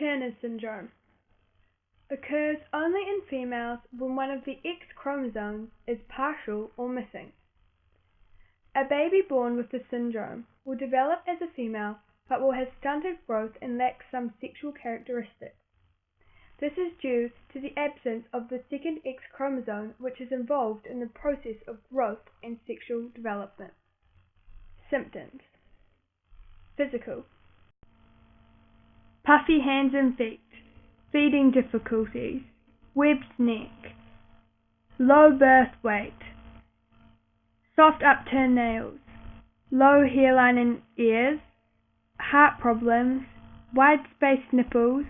Turner syndrome occurs only in females when one of the X chromosomes is partial or missing. A baby born with the syndrome will develop as a female but will have stunted growth and lack some sexual characteristics. This is due to the absence of the second X chromosome, which is involved in the process of growth and sexual development. Symptoms: physical: puffy hands and feet, feeding difficulties, webbed neck, low birth weight, soft upturned nails, low hairline in ears, heart problems, wide-spaced nipples,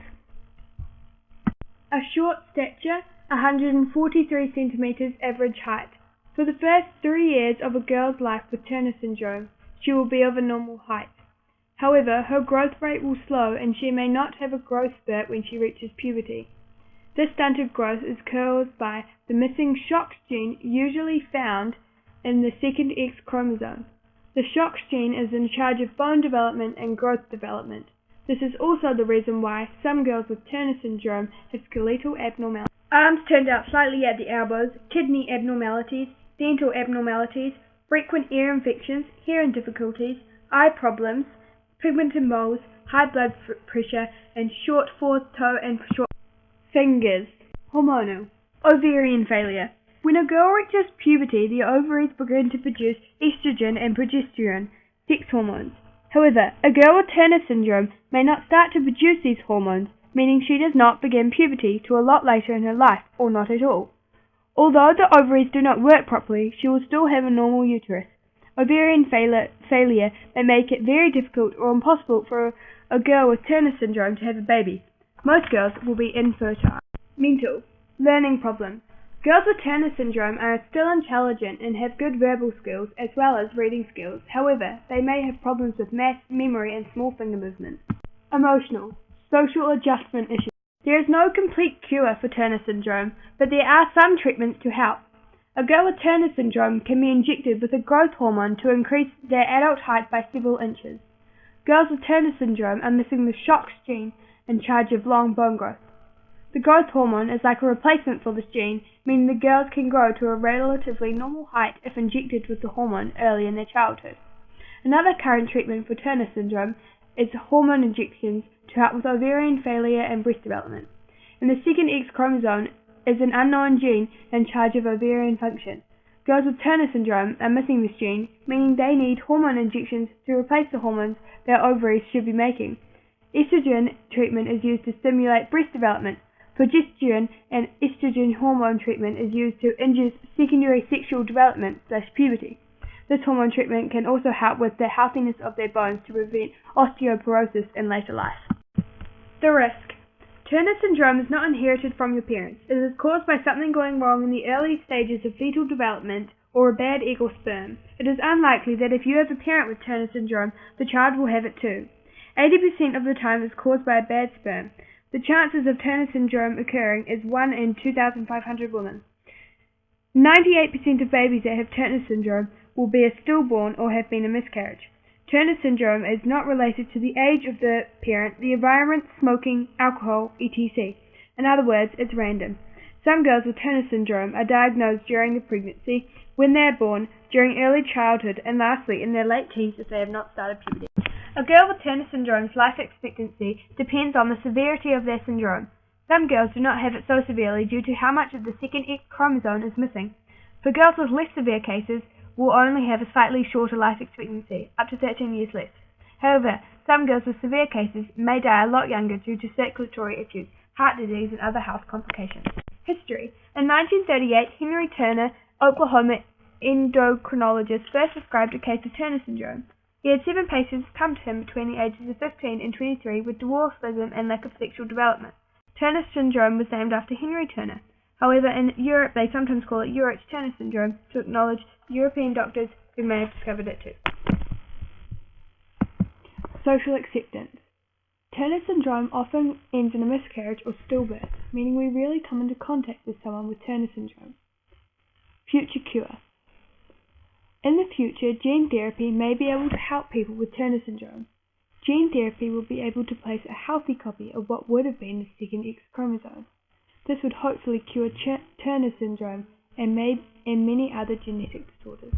a short stature, 143 centimeters average height. For the first 3 years of a girl's life with Turner syndrome, she will be of a normal height. However, her growth rate will slow and she may not have a growth spurt when she reaches puberty. This stunted growth is caused by the missing SHOX gene usually found in the second X chromosome. The SHOX gene is in charge of bone development and growth development. This is also the reason why some girls with Turner syndrome have skeletal abnormalities. Arms turned out slightly at the elbows, kidney abnormalities, dental abnormalities, frequent ear infections, hearing difficulties, eye problems, pigmented moles, high blood pressure, and short fourth toe and short fingers. Hormonal: ovarian failure. When a girl reaches puberty, the ovaries begin to produce estrogen and progesterone, sex hormones. However, a girl with Turner syndrome may not start to produce these hormones, meaning she does not begin puberty till a lot later in her life, or not at all. Although the ovaries do not work properly, she will still have a normal uterus. Ovarian failure may make it very difficult or impossible for a girl with Turner syndrome to have a baby. Most girls will be infertile. Mental: learning problems. Girls with Turner syndrome are still intelligent and have good verbal skills as well as reading skills. However, they may have problems with math, memory, and small finger movements. Emotional: social adjustment issues. There is no complete cure for Turner syndrome, but there are some treatments to help. A girl with Turner syndrome can be injected with a growth hormone to increase their adult height by several inches. Girls with Turner syndrome are missing the SHOX gene in charge of long bone growth. The growth hormone is like a replacement for this gene, meaning the girls can grow to a relatively normal height if injected with the hormone early in their childhood. Another current treatment for Turner syndrome is hormone injections to help with ovarian failure and breast development. And the second X chromosome is an unknown gene in charge of ovarian function. Girls with Turner syndrome are missing this gene, meaning they need hormone injections to replace the hormones their ovaries should be making. Estrogen treatment is used to stimulate breast development. Progesterone and estrogen hormone treatment is used to induce secondary sexual development/puberty. This hormone treatment can also help with the healthiness of their bones to prevent osteoporosis in later life. The risk: Turner syndrome is not inherited from your parents. It is caused by something going wrong in the early stages of fetal development or a bad egg or sperm. It is unlikely that if you have a parent with Turner syndrome, the child will have it too. 80% of the time is caused by a bad sperm. The chances of Turner syndrome occurring is 1 in 2,500 women. 98% of babies that have Turner syndrome will be a stillborn or have been a miscarriage. Turner syndrome is not related to the age of the parent, the environment, smoking, alcohol, etc. In other words, it's random. Some girls with Turner syndrome are diagnosed during the pregnancy, when they are born, during early childhood, and lastly in their late teens if they have not started puberty. A girl with Turner syndrome's life expectancy depends on the severity of their syndrome. Some girls do not have it so severely due to how much of the second X chromosome is missing. For girls with less severe cases, will only have a slightly shorter life expectancy, up to 13 years less. However, some girls with severe cases may die a lot younger due to circulatory issues, heart disease, and other health complications. History: in 1938, Henry Turner, Oklahoma endocrinologist, first described a case of Turner syndrome. He had 7 patients come to him between the ages of 15 and 23 with dwarfism and lack of sexual development. Turner syndrome was named after Henry Turner. However, in Europe they sometimes call it Urecht-Turner syndrome to acknowledge European doctors who may have discovered it too. Social acceptance. Turner syndrome often ends in a miscarriage or stillbirth, meaning we rarely come into contact with someone with Turner syndrome. Future cure. In the future, gene therapy may be able to help people with Turner syndrome. Gene therapy will be able to place a healthy copy of what would have been the second X chromosome. This would hopefully cure Turner syndrome and many other genetic disorders.